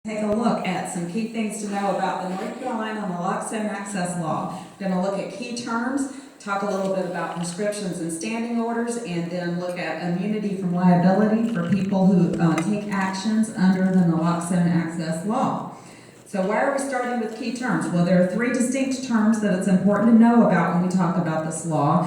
Take a look at some key things to know about the North Carolina Naloxone Access Law. We're going to look at key terms, talk a little bit about prescriptions and standing orders, and then look at immunity from liability for people who take actions under the Naloxone Access Law. So why are we starting with key terms? Well, there are three distinct terms that it's important to know about when we talk about this law.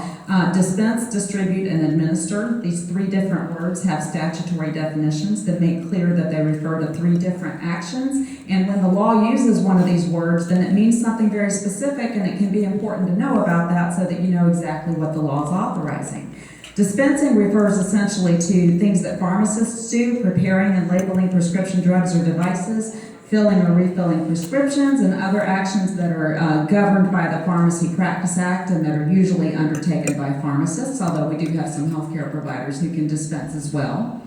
Dispense, distribute, and administer. These three different words have statutory definitions that make clear that they refer to three different actions. And when the law uses one of these words, then it means something very specific, and it can be important to know about that so that you know exactly what the law is authorizing. Dispensing refers essentially to things that pharmacists do, preparing and labeling prescription drugs or devices, filling or refilling prescriptions, and other actions that are governed by the Pharmacy Practice Act and that are usually undertaken by pharmacists, although we do have some healthcare providers who can dispense as well.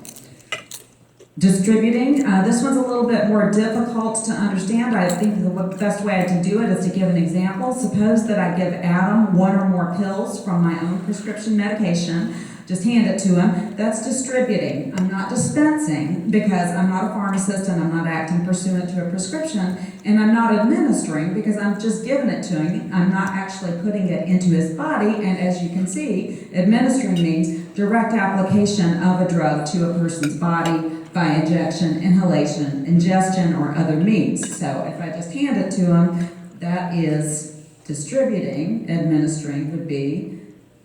Distributing, this one's a little bit more difficult to understand. I think the best way to do it is to give an example. Suppose that I give Adam one or more pills from my own prescription medication. Just hand it to him. That's distributing. I'm not dispensing because I'm not a pharmacist and I'm not acting pursuant to a prescription, and I'm not administering because I'm just giving it to him. I'm not actually putting it into his body, and as you can see, administering means direct application of a drug to a person's body by injection, inhalation, ingestion, or other means. So if I just hand it to him, that is distributing. Administering would be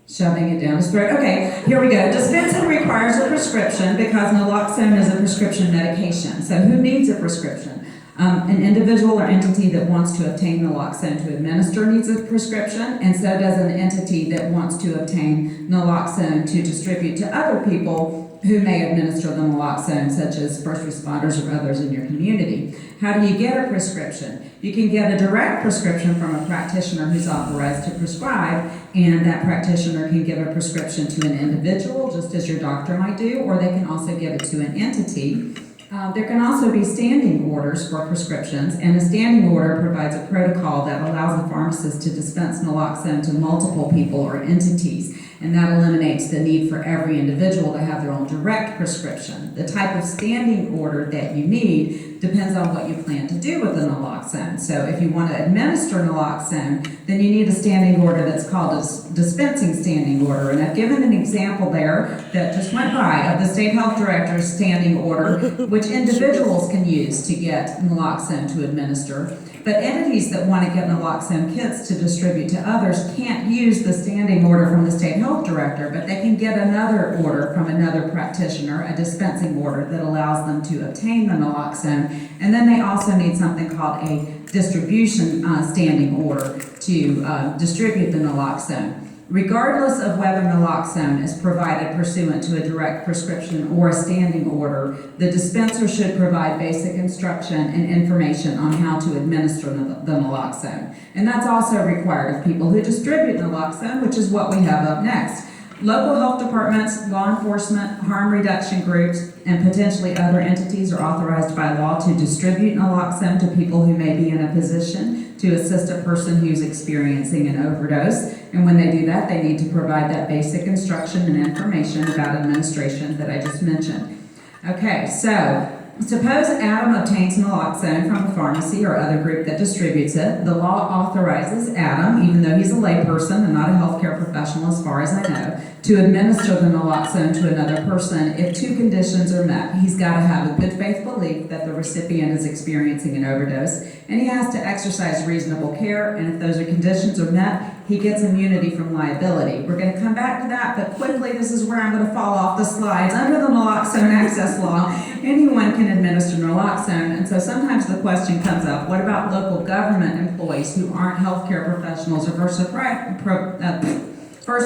shoving it down his throat. Okay, here we go. Dispensing requires a prescription because naloxone is a prescription medication. So who needs a prescription? An individual or entity that wants to obtain naloxone to administer needs a prescription, and so does an entity that wants to obtain naloxone to distribute to other people who may administer the naloxone, such as first responders or others in your community. How do you get a prescription? You can get a direct prescription from a practitioner who's authorized to prescribe, and that practitioner can give a prescription to an individual, just as your doctor might do, or they can also give it to an entity. There can also be standing orders for prescriptions, and a standing order provides a protocol that allows a pharmacist to dispense naloxone to multiple people or entities, and that eliminates the need for every individual to have their own direct prescription. The type of standing order that you need depends on what you plan to do with the naloxone. So if you want to administer naloxone, then you need a standing order that's called a dispensing standing order. And I've given an example there that just went by of the state health director's standing order, which individuals can use to get naloxone to administer. But entities that want to get naloxone kits to distribute to others can't use the standing order from the state health director, but they can get another order from another practitioner, a dispensing order that allows them to obtain the naloxone. And then they also need something called a distribution standing order to distribute the naloxone. Regardless of whether naloxone is provided pursuant to a direct prescription or a standing order, the dispenser should provide basic instruction and information on how to administer the naloxone. And that's also required of people who distribute naloxone, which is what we have up next. Local health departments, law enforcement, harm reduction groups, and potentially other entities are authorized by law to distribute naloxone to people who may be in a position to assist a person who's experiencing an overdose. And when they do that, they need to provide that basic instruction and information about administration that I just mentioned. Okay, so suppose Adam obtains naloxone from a pharmacy or other group that distributes it. The law authorizes Adam, even though he's a layperson and not a healthcare professional as far as I know, to administer the naloxone to another person if two conditions are met. He's got to have a good faith belief that the recipient is experiencing an overdose, and he has to exercise reasonable care, and if those conditions are met, he gets immunity from liability. We're going to come back to that, but quickly, this is where I'm going to fall off the slides. Under the Naloxone Access Law, anyone can administer naloxone, and so sometimes the question comes up, what about local government employees who aren't healthcare professionals or first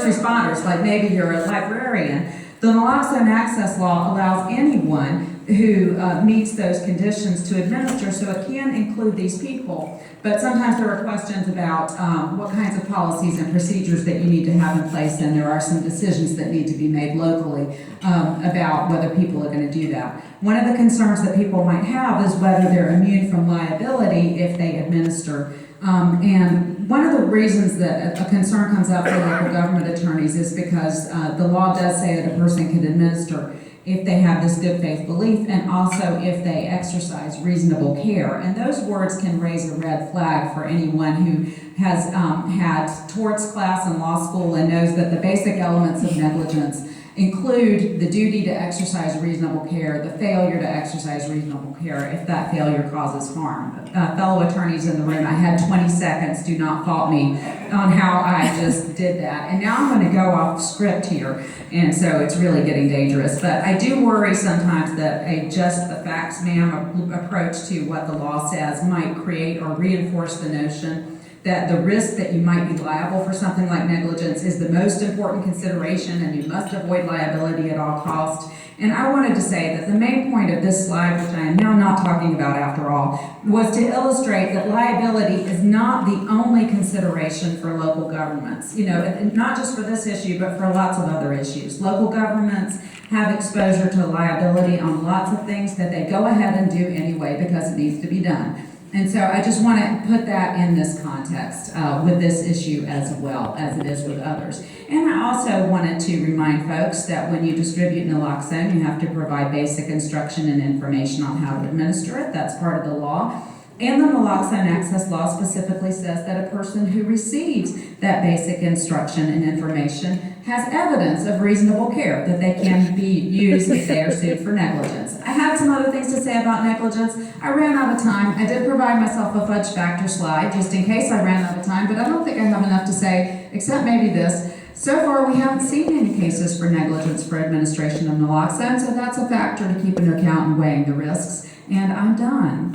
responders, like maybe you're a librarian? The Naloxone Access Law allows anyone who meets those conditions to administer, so it can include these people. But sometimes there are questions about what kinds of policies and procedures that you need to have in place, and there are some decisions that need to be made locally about whether people are going to do that. One of the concerns that people might have is whether they're immune from liability if they administer. And one of the reasons that a concern comes up for local government attorneys is because the law does say that a person can administer if they have this good faith belief, and also if they exercise reasonable care. And those words can raise a red flag for anyone who has had torts class in law school and knows that the basic elements of negligence include the duty to exercise reasonable care, the failure to exercise reasonable care if that failure causes harm. Fellow attorneys in the room, I had 20 seconds, do not fault me on how I just did that. And now I'm going to go off script here, and so it's really getting dangerous. But I do worry sometimes that a just the facts ma'am approach to what the law says might create or reinforce the notion that the risk that you might be liable for something like negligence is the most important consideration and you must avoid liability at all costs. And I wanted to say that the main point of this slide, which I am now not talking about after all, was to illustrate that liability is not the only consideration for local governments. You know, and not just for this issue, but for lots of other issues. Local governments have exposure to liability on lots of things that they go ahead and do anyway because it needs to be done. And so I just want to put that in this context with this issue as well as it is with others. And I also wanted to remind folks that when you distribute naloxone, you have to provide basic instruction and information on how to administer it. That's part of the law. And the Naloxone Access Law specifically says that a person who receives that basic instruction and information has evidence of reasonable care, that they can be used if they are sued for negligence. I have some other things to say about negligence. I ran out of time. I did provide myself a fudge factor slide just in case I ran out of time, but I don't think I have enough to say except maybe this. So far, we haven't seen any cases for negligence for administration of naloxone, so that's a factor to keep into account in weighing the risks. And I'm done.